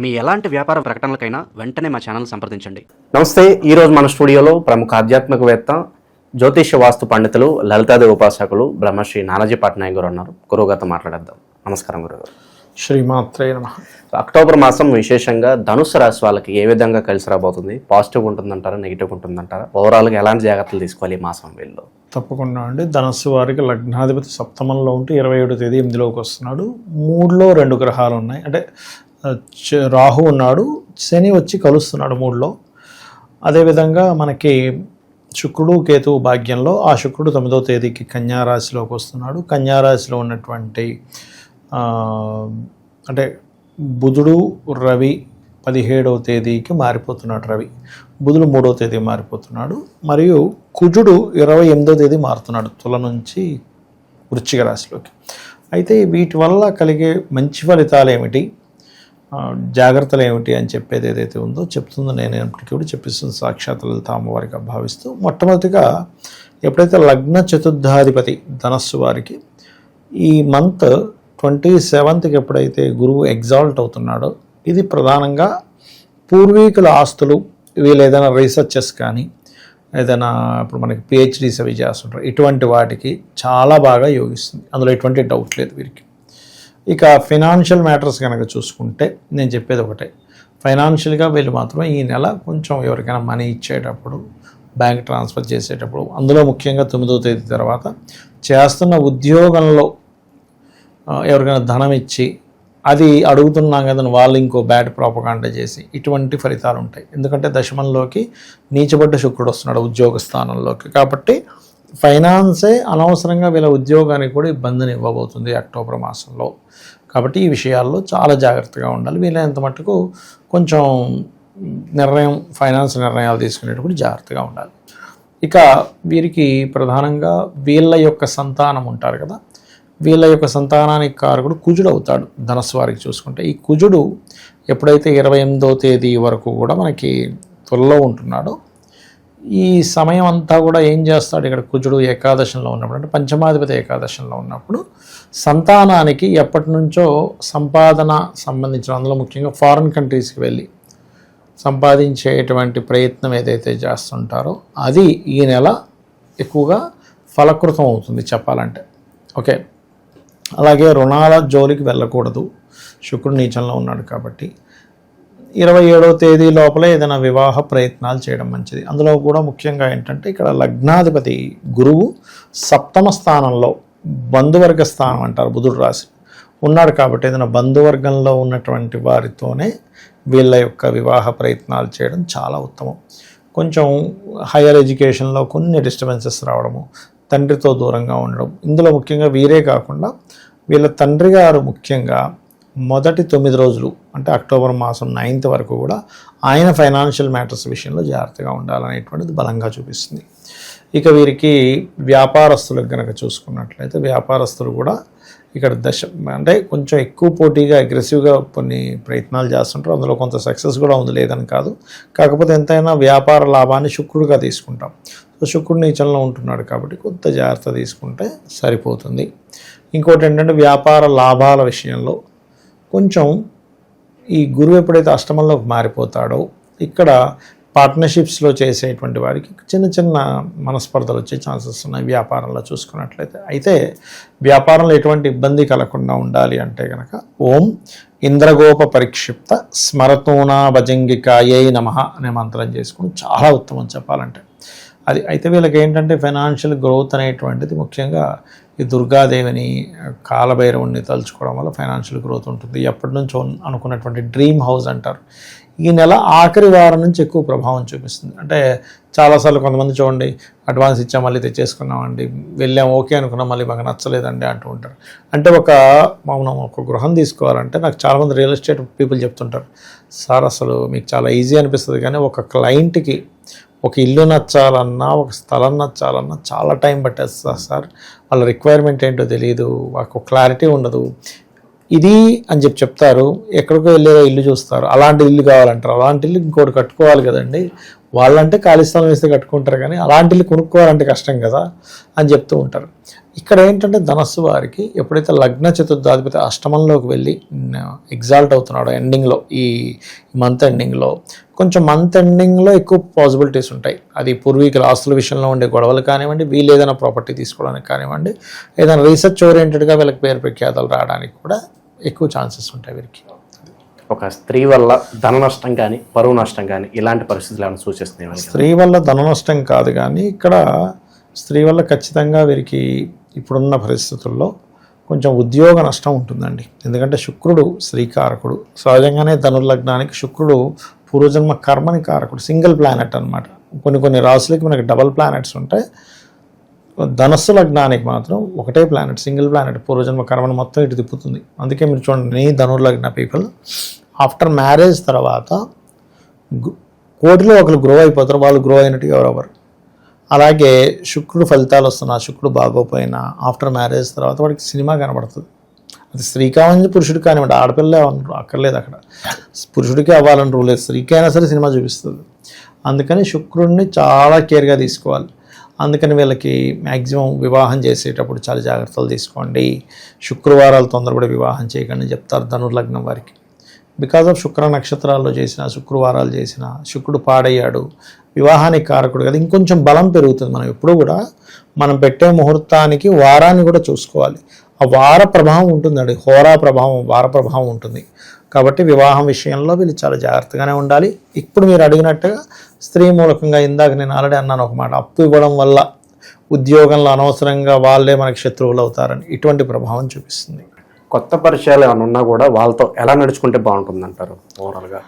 మీ ఎలాంటి వ్యాపార ప్రకటనలకైనా వెంటనే మా ఛానల్ సంప్రదించండి. నమస్తే. ఈరోజు మన స్టూడియోలో ప్రముఖ ఆధ్యాత్మికవేత్త, జ్యోతిష్య వాస్తు పండితులు, లలితాదేవి ఉపాసకులు బ్రహ్మశ్రీ నానాజీ పట్నాయక్ గారు ఉన్నారు. గురువుగారితో మాట్లాడేద్దాం. నమస్కారం గురుగారు. శ్రీమాత్రే నమః. అక్టోబర్ మాసం విశేషంగా ధనుస్సు రాశి వాళ్ళకి ఏ విధంగా కలిసి రాబోతుంది? పాజిటివ్ ఉంటుందంటారా, నెగిటివ్ ఉంటుందంటారా? ఓవరాల్గా ఎలాంటి జాగ్రత్తలు తీసుకోవాలి ఈ మాసం వీళ్ళు? తప్పకుండా అండి. ధనస్సు వారికి లగ్నాధిపతి సప్తమంలో ఉంటూ 27వ తేదీ 8లోకి వస్తున్నాడు. 3లో 2 గ్రహాలు ఉన్నాయి. అంటే రాహు ఉన్నాడు, శని వచ్చి కలుస్తున్నాడు 3లో. అదేవిధంగా మనకి శుక్రుడు కేతువు భాగ్యంలో, ఆ శుక్రుడు 9వ తేదీకి కన్యారాశిలోకి వస్తున్నాడు. కన్యారాశిలో ఉన్నటువంటి అంటే బుధుడు రవి 17వ తేదీకి మారిపోతున్నాడు. బుధుడు 3వ తేదీ మారిపోతున్నాడు. మరియు కుజుడు 28వ తేదీ మారుతున్నాడు తుల నుంచి వృశ్చిక రాశిలోకి. అయితే వీటి వల్ల కలిగే మంచి ఫలితాలు ఏమిటి, జాగ్రత్తలు ఏమిటి అని చెప్పేది ఏదైతే ఉందో చెప్తుందో నేను ఎప్పటికీ కూడా చెప్పిస్తుంది సాక్షాత్ లలిత అమ్మవారిగా భావిస్తూ. మొట్టమొదటిగా ఎప్పుడైతే లగ్న చతుర్థాధిపతి ధనస్సు వారికి ఈ మంత్ 27కి ఎప్పుడైతే గురువు ఎగ్జాల్ట్ అవుతున్నాడో, ఇది ప్రధానంగా పూర్వీకుల ఆస్తులు, వీళ్ళు ఏదైనా రీసెర్చెస్ కానీ ఏదైనా ఇప్పుడు మనకి పిహెచ్డీస్ అవి చేస్తుంటారు, ఇటువంటి వాటికి చాలా బాగా యోగిస్తుంది. అందులో ఎటువంటి డౌట్ లేదు వీరికి. ఇక ఫైనాన్షియల్ మ్యాటర్స్ కనుక చూసుకుంటే నేను చెప్పేది ఒకటే, ఫైనాన్షియల్గా వీళ్ళు మాత్రం ఈ నెల కొంచెం ఎవరికైనా మనీ ఇచ్చేటప్పుడు, బ్యాంక్ ట్రాన్స్ఫర్ చేసేటప్పుడు, అందులో ముఖ్యంగా 9వ తేదీ తర్వాత చేస్తున్న ఉద్యోగంలో ఎవరికైనా ధనం ఇచ్చి అది అడుగుతున్నాం కదా వాళ్ళు ఇంకో బ్యాడ్ ప్రాపగాండా చేసి ఇటువంటి ఫలితాలు ఉంటాయి. ఎందుకంటే దశమంలోకి నీచబడ్డ శుక్రుడు వస్తున్నాడు ఉద్యోగ స్థానంలోకి. కాబట్టి ఫైనాన్సే అనవసరంగా వీళ్ళ ఉద్యోగానికి కూడా ఇబ్బందిని ఇవ్వబోతుంది అక్టోబర్ మాసంలో. కాబట్టి ఈ విషయాల్లో చాలా జాగ్రత్తగా ఉండాలి. వీళ్ళంత మట్టుకు కొంచెం ఫైనాన్స్ నిర్ణయాలు తీసుకునేటప్పుడు జాగ్రత్తగా ఉండాలి. ఇక వీరికి ప్రధానంగా వీళ్ళ యొక్క సంతానం ఉంటారు కదా, వీళ్ళ యొక్క సంతానానికి కారకుడు కుజుడు అవుతాడు ధనస్సు వారికి చూసుకుంటే. ఈ కుజుడు ఎప్పుడైతే 28వ తేదీ వరకు కూడా మనకి తులలో ఉంటున్నాడో, ఈ సమయం అంతా కూడా ఏం చేస్తాడు, ఇక్కడ కుజుడు ఏకాదశంలో ఉన్నప్పుడు, అంటే పంచమాధిపతి ఏకాదశంలో ఉన్నప్పుడు సంతానానికి ఎప్పటి నుంచో సంపాదన సంబంధించిన, అందులో ముఖ్యంగా ఫారిన్ కంట్రీస్కి వెళ్ళి సంపాదించేటువంటి ప్రయత్నం ఏదైతే చేస్తుంటారో అది ఈ నెల ఎక్కువగా ఫలకృతం అవుతుంది చెప్పాలంటే. ఓకే. అలాగే రుణాల జోలికి వెళ్ళకూడదు, శుక్రుడు నీచంలో ఉన్నాడు కాబట్టి. 27వ తేదీ లోపల ఏదైనా వివాహ ప్రయత్నాలు చేయడం మంచిది. అందులో కూడా ముఖ్యంగా ఏంటంటే ఇక్కడ లగ్నాధిపతి గురువు 7వ స్థానంలో, బంధువర్గ స్థానం అంటారు, బుధుడు రాశి ఉన్నాడు కాబట్టి ఏదైనా బంధువర్గంలో ఉన్నటువంటి వారితోనే వీళ్ళ యొక్క వివాహ ప్రయత్నాలు చేయడం చాలా ఉత్తమం. కొంచెం హైయర్ ఎడ్యుకేషన్లో కొన్ని డిస్టర్బెన్సెస్ రావడము, తండ్రితో దూరంగా ఉండడం, ఇందులో ముఖ్యంగా వీరే కాకుండా వీళ్ళ తండ్రి గారు ముఖ్యంగా మొదటి 9 రోజులు అంటే అక్టోబర్ మాసం 9th వరకు కూడా ఆయన ఫైనాన్షియల్ మ్యాటర్స్ విషయంలో జాగ్రత్తగా ఉండాలనేటువంటిది బలంగా చూపిస్తుంది. ఇక వీరికి వ్యాపారస్తులకు కనుక చూసుకున్నట్లయితే వ్యాపారస్తులు కూడా ఇక్కడ అంటే కొంచెం ఎక్కువ పోటీగా అగ్రెసివ్గా కొన్ని ప్రయత్నాలు చేస్తుంటారు. అందులో కొంత సక్సెస్ కూడా ఉంది, లేదని కాదు. కాకపోతే ఎంతైనా వ్యాపార లాభాన్ని శుక్రుడుగా తీసుకుంటాం. సో శుక్రుడు నీచంలో ఉంటున్నాడు కాబట్టి కొంత జాగ్రత్త తీసుకుంటే సరిపోతుంది. ఇంకోటి ఏంటంటే వ్యాపార లాభాల విషయంలో కొంచెం ఈ గురువు ఎప్పుడైతే అష్టమంలోకి మారిపోతాడో, ఇక్కడ పార్ట్నర్షిప్స్లో చేసేటువంటి వారికి చిన్న చిన్న మనస్పర్ధలు వచ్చే ఛాన్సెస్ ఉన్నాయి వ్యాపారంలో చూసుకున్నట్లయితే. అయితే వ్యాపారంలో ఎటువంటి ఇబ్బంది కలగకుండా ఉండాలి అంటే కనుక ఓం ఇంద్రగోప పరిక్షిప్త స్మరతూనా భజంగికాయై నమః అనే మంత్రం చేసుకుని చాలా ఉత్తమం చెప్పాలంటే అది. అయితే వీళ్ళకి ఏంటంటే ఫైనాన్షియల్ గ్రోత్ అనేటువంటిది ముఖ్యంగా ఈ దుర్గాదేవిని, కాలభైరవుని తలుచుకోవడం వల్ల ఫైనాన్షియల్ గ్రోత్ ఉంటుంది. ఎప్పటి నుంచో అనుకున్నటువంటి డ్రీమ్ హౌస్ అంటారు, ఈ నెల ఆఖరి వారం నుంచి ఎక్కువ ప్రభావం చూపిస్తుంది. అంటే చాలాసార్లు కొంతమంది చూడండి, అడ్వాన్స్ ఇచ్చాం మళ్ళీ తెచ్చేసుకున్నామండి, వెళ్ళాం ఓకే అనుకున్నాం మళ్ళీ మాకు నచ్చలేదండి అంటూ ఉంటారు. అంటే మనం ఒక గృహం తీసుకోవాలంటే నాకు చాలామంది రియల్ ఎస్టేట్ పీపుల్ చెప్తుంటారు, సార్ అసలు మీకు చాలా ఈజీ అనిపిస్తుంది కానీ ఒక క్లయింట్కి ఒక ఇల్లు నచ్చాలన్నా, ఒక స్థలం నచ్చాలన్నా చాలా టైం పట్టేస్తుంది సార్, వాళ్ళ రిక్వైర్మెంట్ ఏంటో తెలియదు, మాకు క్లారిటీ ఉండదు, ఇది అని చెప్తారు. ఎక్కడికో వెళ్ళే ఇల్లు చూస్తారు, అలాంటి ఇల్లు కావాలంటారు. అలాంటి ఇల్లు ఇంకోటి కట్టుకోవాలి కదండి, వాళ్ళంటే ఖాళీ స్థలం వేస్తే కట్టుకుంటారు కానీ అలాంటి ఇల్లు కొనుక్కోవాలంటే కష్టం కదా అని చెప్తూ ఉంటారు. ఇక్కడ ఏంటంటే ధనస్సు వారికి ఎప్పుడైతే లగ్న చతుర్థాధిపతి అష్టమంలోకి వెళ్ళి ఎగ్జాల్ట్ అవుతున్నాడో ఎండింగ్లో, ఈ మంత్ ఎండింగ్లో, కొంచెం మంత్ ఎండింగ్లో ఎక్కువ పాసిబిలిటీస్ ఉంటాయి. అది పూర్వీకుల ఆస్తుల విషయంలో ఉండే గొడవలు కానివ్వండి, వీళ్ళు ఏదైనా ప్రాపర్టీ తీసుకోవడానికి కానివ్వండి, ఏదైనా రీసెర్చ్ ఓరియంటెడ్గా వీళ్ళకి పేరు ప్రఖ్యాతలు రావడానికి కూడా ఎక్కువ ఛాన్సెస్ ఉంటాయి వీరికి. ఒక స్త్రీ వల్ల ధన నష్టం కానీ పరువు నష్టం కానీ ఇలాంటి పరిస్థితులు ఏమైనా సూచిస్తున్నాయి? స్త్రీ వల్ల ధన నష్టం కాదు, కానీ ఇక్కడ స్త్రీ వల్ల ఖచ్చితంగా వీరికి ఇప్పుడున్న పరిస్థితుల్లో కొంచెం ఉద్యోగ నష్టం ఉంటుందండి. ఎందుకంటే శుక్రుడు శ్రీకారకుడు, సహజంగానే ధనుర్లగ్నానికి శుక్రుడు పూర్వజన్మ కర్మని కారకుడు, సింగిల్ ప్లానెట్ అనమాట. కొన్ని రాసులకి మనకి డబల్ ప్లానెట్స్ ఉంటాయి. ధనస్సు లగ్నానికి మాత్రం ఒకటే ప్లానెట్, సింగిల్ ప్లానెట్ పూర్వజన్మ కర్మను మొత్తం ఇటు తిప్పుతుంది. అందుకే మీరు చూడండి, ధనుర్లగ్న పీపుల్ ఆఫ్టర్ మ్యారేజ్ తర్వాత కోటిలో ఒకరు గ్రో అయిపోతారు, వాళ్ళు గ్రో అయినట్టుగా ఎవరెవరు. అలాగే శుక్రుడు ఫలితాలు వస్తున్నా, శుక్రుడు బాగోపోయినా ఆఫ్టర్ మ్యారేజ్ తర్వాత వాడికి సినిమా కనబడుతుంది. అది స్త్రీ కావాలని పురుషుడు కానివ్వండి, ఆడపిల్లే అక్కర్లేదు, అక్కడ పురుషుడికి అవ్వాలని రూల్ లేదు, స్త్రీకి అయినా సరే సినిమా చూపిస్తుంది. అందుకని శుక్రుడిని చాలా కేర్గా తీసుకోవాలి. అందుకని వీళ్ళకి మ్యాక్సిమం వివాహం చేసేటప్పుడు చాలా జాగ్రత్తలు తీసుకోండి. శుక్రవారాలు తొందరపడి వివాహం చేయకండి చెప్తారు ధనుర్లగ్నం వారికి. బికాజ్ ఆఫ్ శుక్ర నక్షత్రాల్లో చేసిన, శుక్రవారాలు చేసిన, శుక్రుడు పాడయ్యాడు, వివాహానికి కారకుడు కదా, ఇంకొంచెం బలం పెరుగుతుంది. మనం ఎప్పుడు కూడా మనం పెట్టే ముహూర్తానికి వారాన్ని కూడా చూసుకోవాలి. ఆ వార ప్రభావం ఉంటుందండి, హోరా ప్రభావం, వార ప్రభావం ఉంటుంది. కాబట్టి వివాహం విషయంలో వీళ్ళు చాలా జాగ్రత్తగానే ఉండాలి. ఇప్పుడు మీరు అడిగినట్టుగా స్త్రీ మూలకంగా, ఇందాక నేను ఆల్రెడీ అన్నాను ఒక మాట, అప్పు ఇవ్వడం వల్ల ఉద్యోగంలో అనవసరంగా వాళ్ళే మనకి శత్రువులు అవుతారని ఇటువంటి ప్రభావం చూపిస్తుంది. కొత్త పరిచయాలు ఏమైనా ఉన్నా కూడా వాళ్ళతో ఎలా నడుచుకుంటే బాగుంటుంది అంటారు ఓవరాల్గా?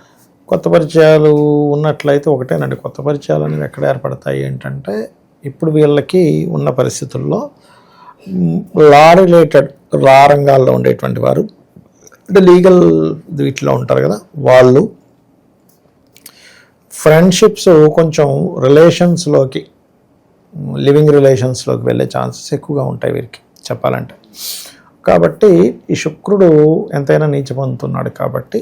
కొత్త పరిచయాలు ఉన్నట్లయితే ఒకటేనండి, కొత్త పరిచయాలు అనేవి ఎక్కడ ఏర్పడతాయి ఏంటంటే, ఇప్పుడు వీళ్ళకి ఉన్న పరిస్థితుల్లో లా రిలేటెడ్, లా రంగాల్లో ఉండేటువంటి వారు, అంటే లీగల్ వీటిలో ఉంటారు కదా, వాళ్ళు ఫ్రెండ్షిప్స్ కొంచెం రిలేషన్స్లోకి, లివింగ్ రిలేషన్స్లోకి వెళ్ళే ఛాన్సెస్ ఎక్కువగా ఉంటాయి వీరికి చెప్పాలంటే. కాబట్టి ఈ శుక్రుడు ఎంతైనా నీచ పొందుతున్నాడు కాబట్టి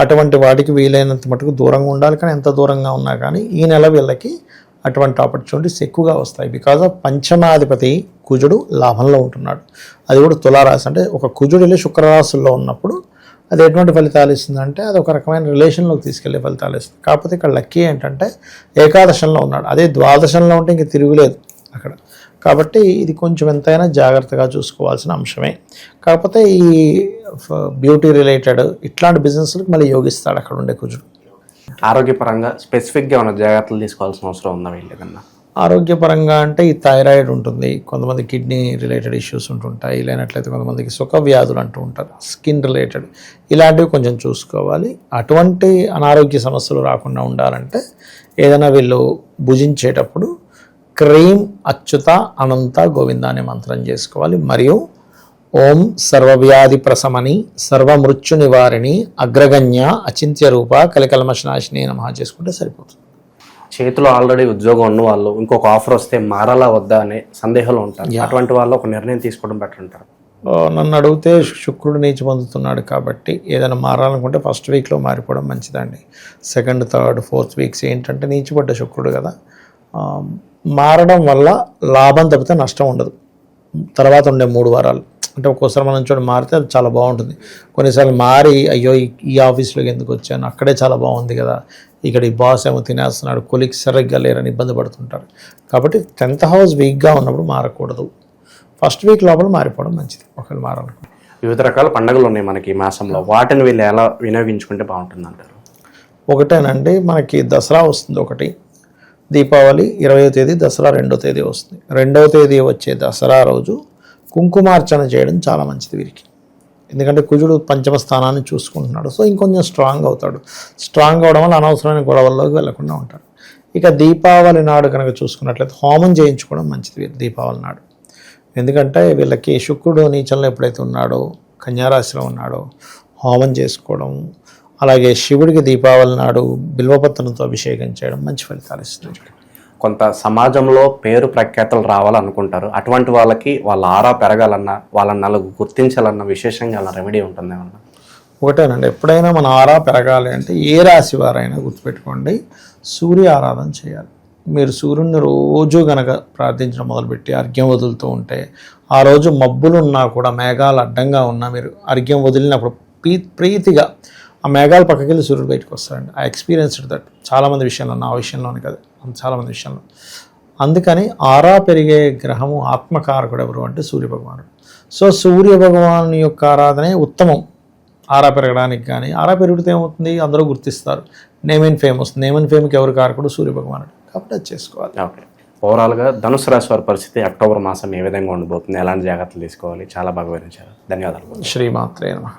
అటువంటి వాటికి వీలైనంత మటుకు దూరంగా ఉండాలి. కానీ ఎంత దూరంగా ఉన్నా కానీ ఈ నెల వీళ్ళకి అటువంటి ఆపర్చునిటీస్ ఎక్కువగా వస్తాయి. బికాజ్ ఆఫ్ పంచమాధిపతి కుజుడు లాభంలో ఉంటున్నాడు, అది కూడా తులారాశి. అంటే ఒక కుజుడు వెళ్ళి శుక్రరాశుల్లో ఉన్నప్పుడు అది ఎటువంటి ఫలితాలు ఇస్తుందంటే, అది ఒక రకమైన రిలేషన్లోకి తీసుకెళ్లే ఫలితాలు ఇస్తుంది. కాకపోతే ఇక్కడ లక్కీ ఏంటంటే ఏకాదశంలో ఉన్నాడు, అదే ద్వాదశంలో ఉంటే ఇంక తిరుగులేదు అక్కడ. కాబట్టి ఇది కొంచెం ఎంతైనా జాగ్రత్తగా చూసుకోవాల్సిన అంశమే. కాకపోతే ఈ బ్యూటీ రిలేటెడ్ ఇట్లాంటి బిజినెస్లకు మళ్ళీ యోగిస్తాడు అక్కడ ఉండే కుజుడు. ఆరోగ్యపరంగా స్పెసిఫిక్గా ఏమైనా జాగ్రత్తలు తీసుకోవాల్సిన అవసరం ఉందా వీళ్ళేదన్నా? ఆరోగ్యపరంగా అంటే ఈ థైరాయిడ్ ఉంటుంది, కొంతమంది కిడ్నీ రిలేటెడ్ ఇష్యూస్ ఉంటుంటాయి, లేనట్లయితే కొంతమందికి సుఖ వ్యాధులు అంటూ ఉంటారు, స్కిన్ రిలేటెడ్, ఇలాంటివి కొంచెం చూసుకోవాలి. అటువంటి అనారోగ్య సమస్యలు రాకుండా ఉండాలంటే ఏదైనా వీళ్ళు భుజించేటప్పుడు క్రీం అచ్యుత అనంత గోవింద అనే మంత్రం చేసుకోవాలి. మరియు ఓం సర్వవ్యాధి ప్రశమని సర్వమృత్యు నివారిణి అగ్రగణ్య అచింత్య రూప కలికల్మషనాశిని నమః చేసుకుంటే సరిపోతుంది. చేతిలో ఆల్రెడీ ఉద్యోగం ఉన్న వాళ్ళు ఇంకొక ఆఫర్ వస్తే మారాలా వద్దా అనే సందేహాలు ఉంటారు. అటువంటి వాళ్ళు ఒక నిర్ణయం తీసుకోవడం బెటర్ అంటారు. నన్ను అడిగితే శుక్రుడు నీచి పొందుతున్నాడు కాబట్టి ఏదైనా మారాలనుకుంటే ఫస్ట్ వీక్లో మారిపోవడం మంచిదండి. సెకండ్, థర్డ్, ఫోర్త్ వీక్స్ ఏంటంటే నీచిపడ్డ శుక్రుడు కదా, మారడం వల్ల లాభం తప్పితే నష్టం ఉండదు. తర్వాత ఉండే 3 వారాలు అంటే ఒక్కోసారి మనం చూడ మారితే అది చాలా బాగుంటుంది. కొన్నిసార్లు మారి అయ్యో ఈ ఆఫీస్లోకి ఎందుకు వచ్చాను, అక్కడే చాలా బాగుంది కదా, ఇక్కడ ఈ బాస్ ఏమో తినేస్తున్నాడు, కొలీగ్స్ సరిగ్గా లేరని ఇబ్బంది పడుతుంటారు. కాబట్టి 10th హౌస్ వీక్గా ఉన్నప్పుడు మారకూడదు, ఫస్ట్ వీక్ లోపల మారిపోవడం మంచిది ఒకవేళ మారాలనుకుంటే. వివిధ రకాల పండుగలు ఉన్నాయి మనకి ఈ మాసంలో, వాటిని వీళ్ళు ఎలా వినియోగించుకుంటే బాగుంటుంది అంటారు? ఒకటేనండి, మనకి దసరా వస్తుంది ఒకటి, దీపావళి 20వ తేదీ, దసరా 2వ తేదీ వస్తుంది. 2వ తేదీ వచ్చే దసరా రోజు కుంకుమార్చన చేయడం చాలా మంచిది వీరికి. ఎందుకంటే కుజుడు పంచమ స్థానాన్ని చూసుకుంటున్నాడు, సో ఇంకొంచెం స్ట్రాంగ్ అవుతాడు. స్ట్రాంగ్ అవడం వల్ల అనవసరమైన గొడవల్లోకి వెళ్లకుండా ఉంటాడు. ఇక దీపావళి నాడు కనుక చూసుకున్నట్లయితే హోమం చేయించుకోవడం మంచిది దీపావళి నాడు. ఎందుకంటే వీళ్ళకి శుక్రుడు నీచంలో ఎప్పుడైతే ఉన్నాడో, కన్యారాశిలో ఉన్నాడో, హోమం చేసుకోవడం, అలాగే శివుడికి దీపావళి నాడు బిల్వపత్రంతో అభిషేకం చేయడం మంచి ఫలితాలు ఇస్తుంది. కొంత సమాజంలో పేరు ప్రఖ్యాతలు రావాలనుకుంటారు, అటువంటి వాళ్ళకి వాళ్ళ ఆరా పెరగాలన్నా, వాళ్ళని నలుగు గుర్తించాలన్న విశేషంగా అలా రెమెడీ ఉంటుంది ఏమన్నా? ఒకటేనండి, ఎప్పుడైనా మన ఆరా పెరగాలి అంటే ఏ రాశి వారైనా గుర్తుపెట్టుకోండి, సూర్య ఆరాధన చేయాలి. మీరు సూర్యుడిని రోజు గనక ప్రార్థించడం మొదలుపెట్టి అర్ఘ్యం వదులుతూ ఉంటే ఆ రోజు మబ్బులు ఉన్నా కూడా మేఘాలు అడ్డంగా ఉన్నా మీరు అర్ఘ్యం వదిలినప్పుడు ప్రీతిగా ఆ మేఘాలు పక్కకి వెళ్ళి సూర్యుడు బయటకు వస్తారండి. ఐ ఎక్స్పీరియన్స్డ్ దట్ చాలామంది విషయంలో, నా విషయంలోనే కదా, చాలామంది విషయంలో. అందుకని ఆరా పెరిగే గ్రహము ఆత్మకారకుడు ఎవరు అంటే సూర్యభగవానుడు. సో సూర్యభగవాను యొక్క ఆరాధనే ఉత్తమం ఆరా పెరగడానికి. కానీ ఆరా పెరిగితే ఏమవుతుంది, అందరూ గుర్తిస్తారు, నేమ్ అండ్ ఫేమ్ వస్తుంది. నేమ్ అండ్ ఫేమ్కి ఎవరు కారకుడు, సూర్యభగవానుడు. కాబట్టి అది చేసుకోవాలి. ఓకే, ఓవరాల్గా ధనుసు రాశి వారి పరిస్థితి అక్టోబర్ మాసం ఏ విధంగా ఉండబోతుంది, ఎలాంటి జాగ్రత్తలు తీసుకోవాలి, చాలా బాగా వివరించారు. ధన్యవాదాలు. శ్రీమాత్రే నమః.